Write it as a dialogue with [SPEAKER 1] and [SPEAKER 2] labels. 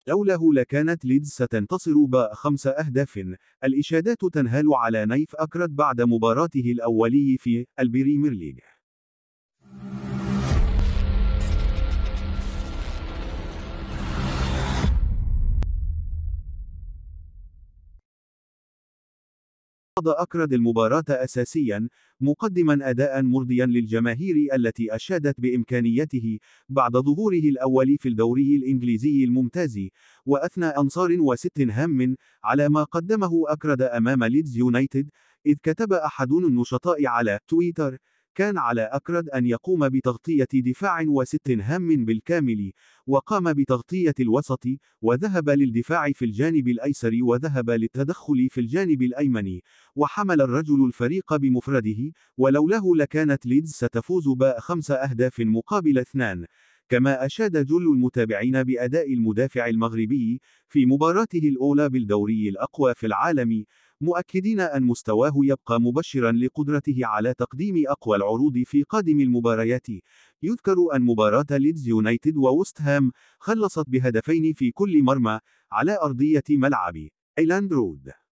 [SPEAKER 1] لوله لكانت ليدز ستنتصر ب5 أهداف. الإشادات تنهال على نايف أكرد بعد مباراته الأولي في البريمير ليج. خاض أكرد المباراة أساسيا، مقدما أداء مرضيا للجماهير التي أشادت بإمكانيته بعد ظهوره الأول في الدوري الإنجليزي الممتاز، وأثنى أنصار وست هام على ما قدمه أكرد أمام ليدز يونايتد، إذ كتب أحد النشطاء على تويتر: كان على أكرد أن يقوم بتغطية دفاع وست هام بالكامل، وقام بتغطية الوسط، وذهب للدفاع في الجانب الأيسر، وذهب للتدخل في الجانب الأيمن، وحمل الرجل الفريق بمفرده، ولولاه لكانت ليدز ستفوز ب5 أهداف مقابل 2. كما أشاد جل المتابعين بأداء المدافع المغربي في مباراته الأولى بالدوري الأقوى في العالم، مؤكدين أن مستواه يبقى مبشرا لقدرته على تقديم أقوى العروض في قادم المباريات. يذكر أن مباراة ليدز يونايتد ووست هام خلصت بهدفين في كل مرمى على أرضية ملعب إيلاند رود.